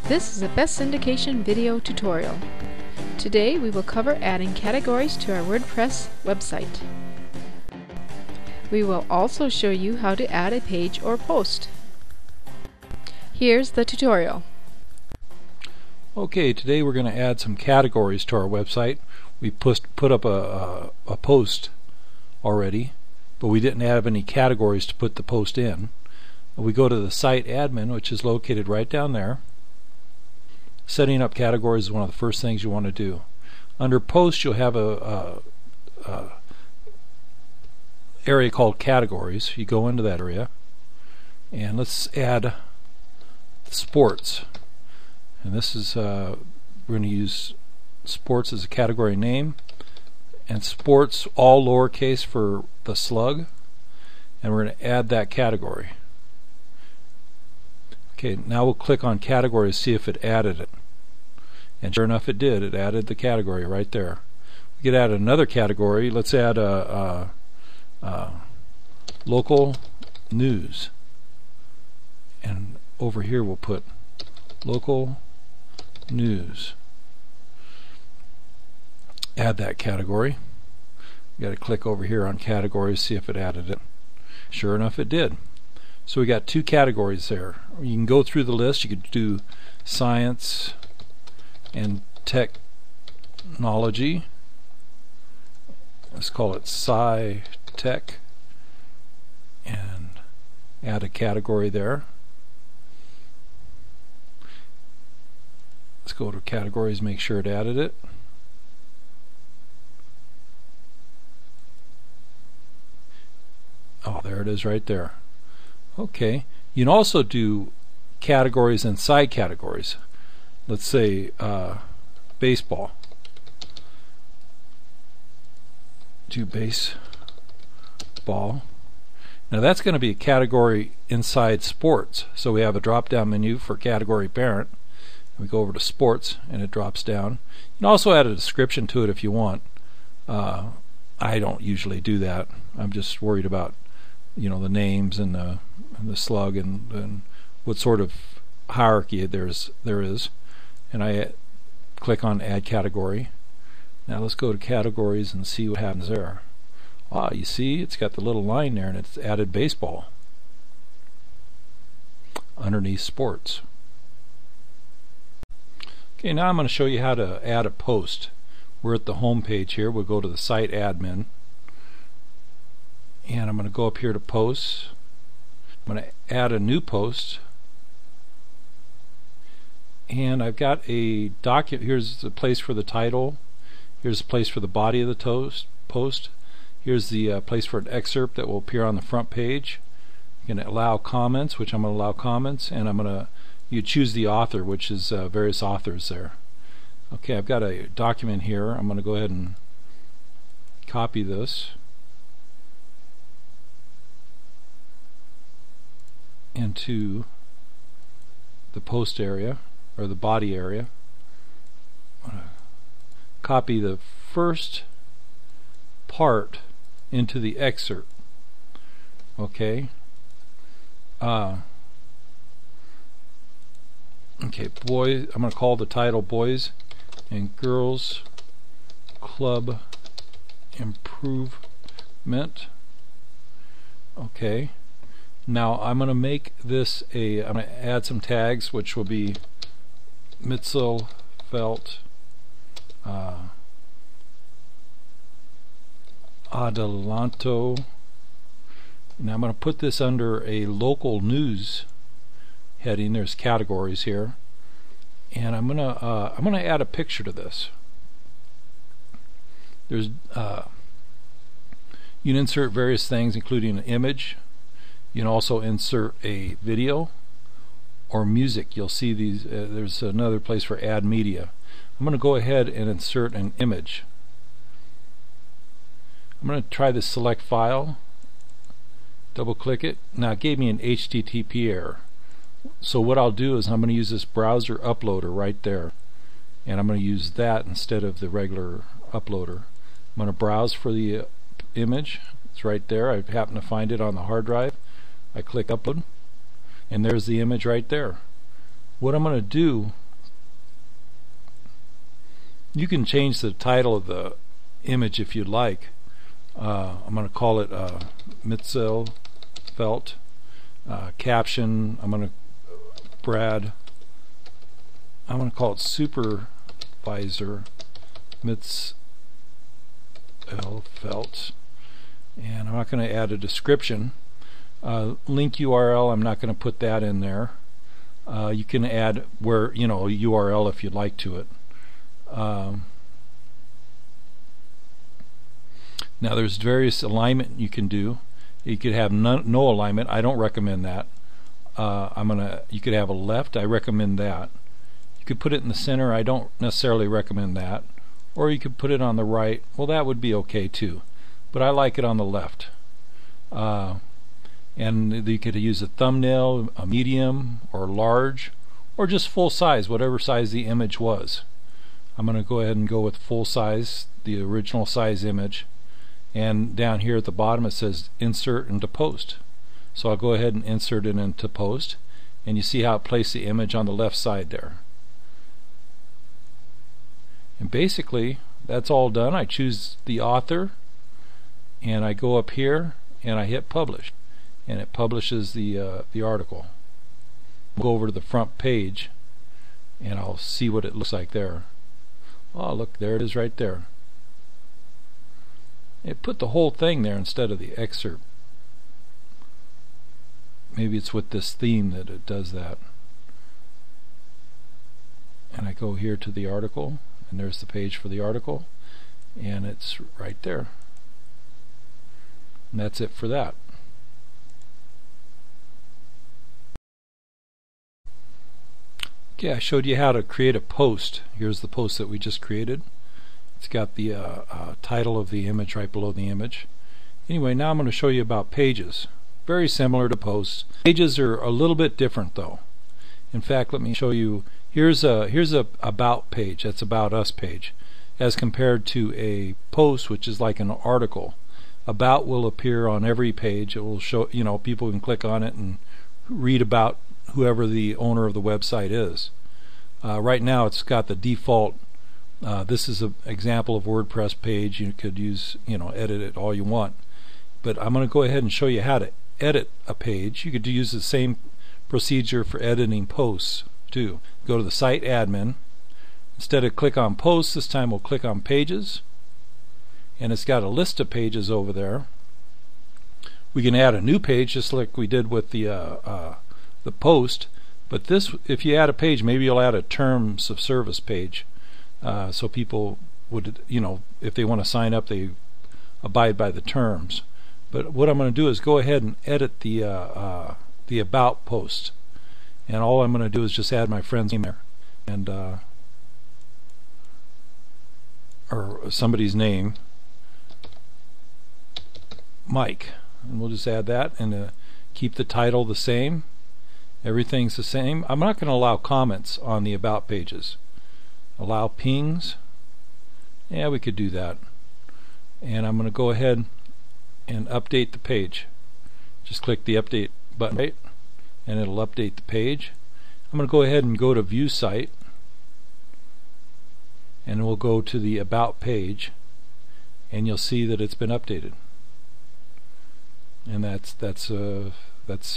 This is a Best Syndication video tutorial. Today we will cover adding categories to our WordPress website. We will also show you how to add a page or post. Here's the tutorial. Okay, today we're going to add some categories to our website. We put up a post already, but we didn't have any categories to put the post in. We go to the site admin, which is located right down there. Setting up categories is one of the first things you want to do. Under post, you'll have a area called categories. You go into that area, and let's add sports. And this is we're going to use sports as a category name, and sports all lowercase for the slug, and we're going to add that category. Okay, now we'll click on categories to see if it added it. And sure enough it did. It added the category right there. We could add another category. Let's add local news. And over here we'll put local news. Add that category. You got to click over here on categories, see if it added it. Sure enough it did. So we got two categories there. You can go through the list. You could do science and technology. Let's call it Sci-Tech, and add a category there. Let's go to categories, make sure it added it. Oh, there it is right there. Okay, you can also do categories and side categories. Let's say baseball. Do baseball. Now that's going to be a category inside sports. So we have a drop down menu for category parent. We go over to sports and it drops down. You can also add a description to it if you want. I don't usually do that. I'm just worried about the names and the slug and what sort of hierarchy there is. And I click on add category. Now let's go to categories and see what happens there. You see it's got the little line there, and it's added baseball underneath sports. Okay, now I'm going to show you how to add a post. We're at the home page here. We'll go to the site admin, and I'm going to go up here to posts. I'm going to add a new post, and I've got a document. Here's the place for the title. Here's the place for the body of the post. Here's the place for an excerpt that will appear on the front page. You can allow comments, which I'm going to allow comments, and you choose the author, which is various authors there. Okay, I've got a document here. I'm going to go ahead and copy this into the post area, or the body area. I'm going to copy the first part into the excerpt. Okay. Okay, boys. I'm going to call the title Boys and Girls Club Improvement. Okay. Now I'm going to make this I'm going to add some tags, which will be Mitzelfeld, Adelanto. Now I'm going to put this under a local news heading. There's categories here, and I'm going to add a picture to this. There's you can insert various things, including an image. You can also insert a video or music. You'll see these. There's another place for add media. I'm going to go ahead and insert an image. I'm going to try this select file, double click it. Now it gave me an HTTP error. So what I'll do is I'm going to use this browser uploader right there, and I'm going to use that instead of the regular uploader. I'm going to browse for the image. It's right there. I happen to find it on the hard drive. I click upload, and there's the image right there. what I'm going to do, you can change the title of the image if you'd like. I'm going to call it Mitzelfeld. Caption, I'm going to call it Supervisor Mitzelfeld, and I'm not going to add a description. Link URL, I'm not going to put that in there. You can add where, a URL if you'd like to it. Now there's various alignment you can do. You could have no alignment. I don't recommend that. You could have a left. I recommend that. You could put it in the center. I don't necessarily recommend that. Or you could put it on the right. Well, that would be okay too, but I like it on the left. And you could use a thumbnail, a medium or large, or just full size, whatever size the image was. I'm going to go ahead and go with full size, the original size image. And down here at the bottom it says insert into post. So I'll go ahead and insert it into post, and you see how it placed the image on the left side there. And basically that's all done. I choose the author and I go up here and I hit publish, and it publishes the article. I'll go over to the front page and I'll see what it looks like there. Oh, look, there it is right there. It put the whole thing there instead of the excerpt. Maybe it's with this theme that it does that. And I go here to the article, and there's the page for the article, and it's right there. And that's it for that. Okay, I showed you how to create a post. Here's the post that we just created. It's got the title of the image right below the image. Anyway, now I'm going to show you about pages. Very similar to posts. Pages are a little bit different though. In fact, let me show you. Here's a about page. That's about us page, as compared to a post, which is like an article. About will appear on every page. It will show, people can click on it and read about whoever the owner of the website is. Right now it's got the default. This is an example of WordPress page. You could use, edit it all you want. But I'm going to go ahead and show you how to edit a page. You could use the same procedure for editing posts too. Go to the site admin. Instead of click on posts, this time we'll click on pages. And it's got a list of pages over there. We can add a new page just like we did with the post. But this, if you add a page, maybe you'll add a terms of service page. So people would, if they want to sign up, they abide by the terms. But what I'm going to do is go ahead and edit the about post, and all I'm going to do is just add my friend's name there, and or somebody's name, Mike, and we'll just add that and keep the title the same. Everything's the same. I'm not going to allow comments on the about pages. Allow pings. Yeah, we could do that. And I'm going to go ahead and update the page. Just click the update button, right, and it'll update the page. I'm going to go ahead and go to view site, and we'll go to the about page, and you'll see that it's been updated. And that's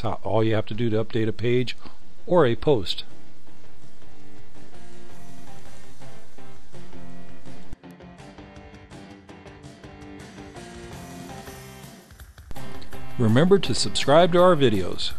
how, all you have to do to update a page or a post. Remember to subscribe to our videos.